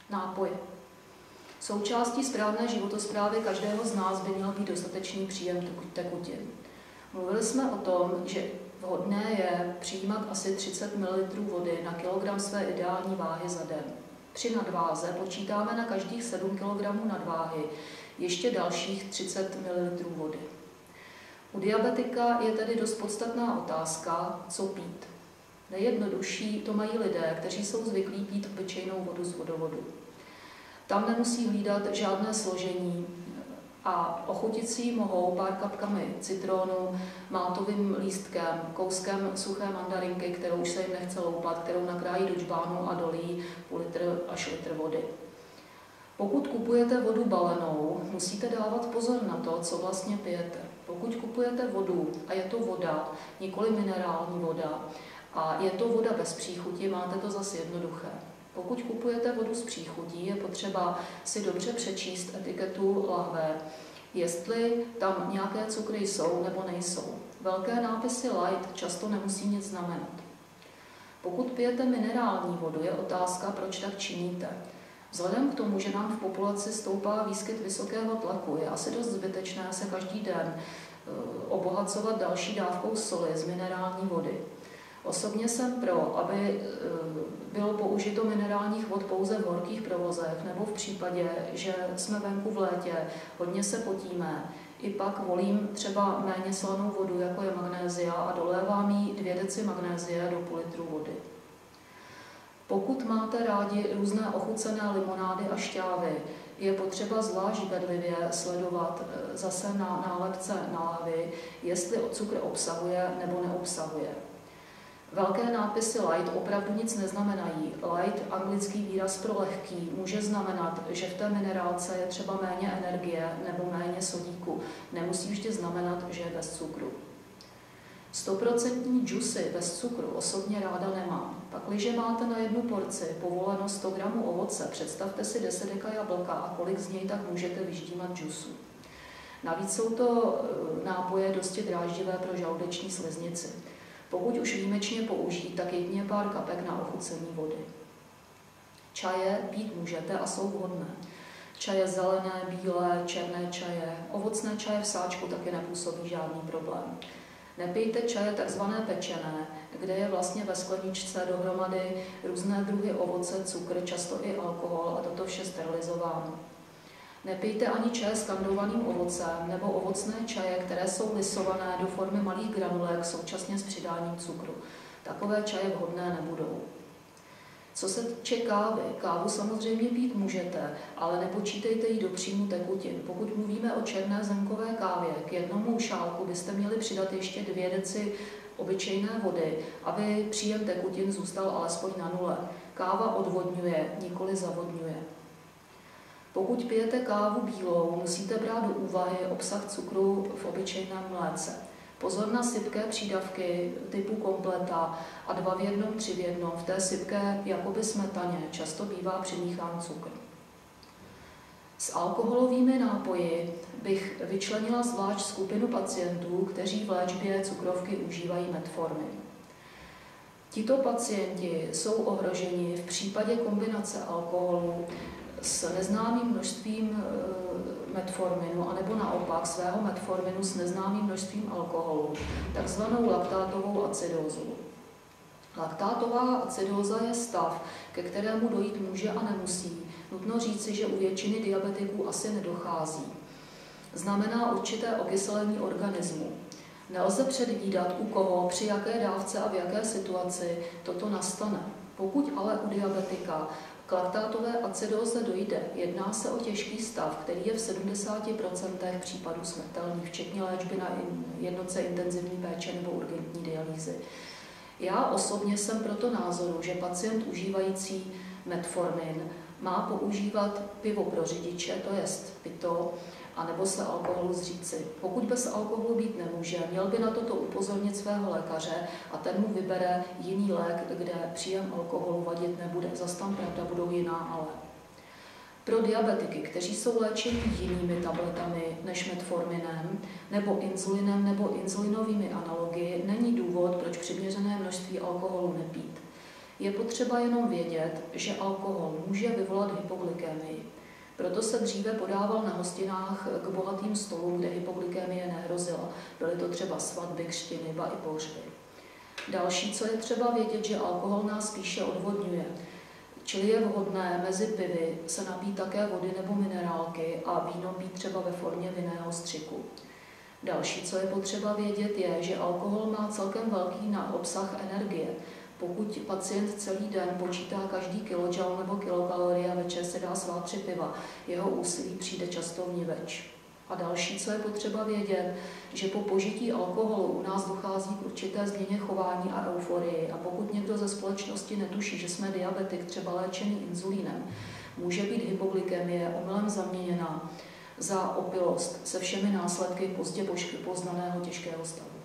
Nápoje. Součástí správné životosprávy každého z nás by měl být dostatečný příjem tekutin. Mluvili jsme o tom, že vhodné je přijímat asi 30 ml vody na kilogram své ideální váhy za den. Při nadváze počítáme na každých 7 kg nadváhy ještě dalších 30 ml vody. U diabetika je tedy dost podstatná otázka, co pít. Nejjednodušší to mají lidé, kteří jsou zvyklí pít obyčejnou vodu z vodovodu. Tam nemusí hlídat žádné složení a ochutit si ji mohou pár kapkami citronu, mátovým lístkem, kouskem suché mandarinky, kterou už se jim nechce loupat, kterou nakrájí do džbánu a dolí půl litr až litr vody. Pokud kupujete vodu balenou, musíte dávat pozor na to, co vlastně pijete. Pokud kupujete vodu a je to voda, nikoli minerální voda, a je to voda bez příchuti, máte to zase jednoduché. Pokud kupujete vodu s příchutí, je potřeba si dobře přečíst etiketu lahve, jestli tam nějaké cukry jsou nebo nejsou. Velké nápisy light často nemusí nic znamenat. Pokud pijete minerální vodu, je otázka, proč tak činíte. Vzhledem k tomu, že nám v populaci stoupá výskyt vysokého tlaku, je asi dost zbytečné se každý den obohacovat další dávkou soli z minerální vody. Osobně jsem pro, aby bylo použito minerálních vod pouze v horkých provozech nebo v případě, že jsme venku v létě, hodně se potíme. I pak volím třeba méně slanou vodu, jako je magnézia, a dolévám jí 2 deci magnézie do půl litru vody. Pokud máte rádi různé ochucené limonády a šťávy, je potřeba zvlášť bedlivě sledovat zase na nálepce na lahvi, jestli cukr obsahuje nebo neobsahuje. Velké nápisy light opravdu nic neznamenají. Light, anglický výraz pro lehký, může znamenat, že v té minerálce je třeba méně energie nebo méně sodíku. Nemusí vždy znamenat, že je bez cukru. 100% džusy bez cukru osobně ráda nemám. Pakliže máte na jednu porci povoleno 100 g ovoce, představte si 10 deka jablka a kolik z něj tak můžete vyždímat džusu. Navíc jsou to nápoje dosti dráždivé pro žaludeční sliznici. Pokud už výjimečně použít, tak jedině pár kapek na ochucení vody. Čaje pít můžete a jsou vhodné. Čaje zelené, bílé, černé čaje, ovocné čaje v sáčku taky nepůsobí žádný problém. Nepijte čaje takzvané pečené, kde je vlastně ve skleničce dohromady různé druhy ovoce, cukr, často i alkohol a toto vše sterilizováno. Nepijte ani čaje s kandovaným ovocem nebo ovocné čaje, které jsou lisované do formy malých granulek současně s přidáním cukru. Takové čaje vhodné nebudou. Co se týče kávy, kávu samozřejmě pít můžete, ale nepočítejte ji do příjmu tekutin. Pokud mluvíme o černé zrnkové kávě, k jednomu šálku byste měli přidat ještě 2 deci obyčejné vody, aby příjem tekutin zůstal alespoň na nule. Káva odvodňuje, nikoli zavodňuje. Pokud pijete kávu bílou, musíte brát do úvahy obsah cukru v obyčejném mléce. Pozor na sypké přídavky typu kompleta a 2 v 1, 3 v 1. V té sypké jakoby smetaně často bývá přimíchán cukr. S alkoholovými nápoji bych vyčlenila zvlášť skupinu pacientů, kteří v léčbě cukrovky užívají metformin. Tito pacienti jsou ohroženi v případě kombinace alkoholu s neznámým množstvím metforminu, anebo naopak svého metforminu s neznámým množstvím alkoholu, takzvanou laktátovou acidózu. Laktátová acidóza je stav, ke kterému dojít může a nemusí. Nutno říci, že u většiny diabetiků asi nedochází. Znamená určité okyselení organismu. Nelze předvídat, u koho, při jaké dávce a v jaké situaci toto nastane. Pokud ale u diabetika k laktátové acidóze dojde, jedná se o těžký stav, který je v 70% případů smrtelný, včetně léčby na jednotce intenzivní péče nebo urgentní dialýzy. Já osobně jsem proto názoru, že pacient užívající metformin má používat pivo pro řidiče, to jest pito, anebo se alkoholu zříci. Pokud bez alkoholu být nemůže, měl by na toto upozornit svého lékaře a ten mu vybere jiný lék, kde příjem alkoholu vadit nebude. Zas tam pravda budou jiná ale. Pro diabetiky, kteří jsou léčeni jinými tabletami než metforminem, nebo inzulinem, nebo inzulinovými analogy, není důvod, proč přiměřené množství alkoholu nepít. Je potřeba jenom vědět, že alkohol může vyvolat hypoglykemii. Proto se dříve podával na hostinách k bohatým stolům, kde hypoglykemie nehrozila. Byly to třeba svatby, křtiny, ba i pohřby. Další, co je třeba vědět, že alkohol nás spíše odvodňuje. Čili je vhodné mezi pivy se napít také vody nebo minerálky a víno pít třeba ve formě vinného střiku. Další, co je potřeba vědět, je, že alkohol má celkem velký obsah energie. Pokud pacient celý den počítá každý kilojoule nebo kilokalorie a večer se dá svá 3 piva, jeho úsilí přijde často vniveč. A další, co je potřeba vědět, že po požití alkoholu u nás dochází k určité změně chování a euforii a pokud někdo ze společnosti netuší, že jsme diabetik, třeba léčený inzulínem, může být hypoglykemie omylem zaměněna za opilost se všemi následky pozdě poznaného těžkého stavu.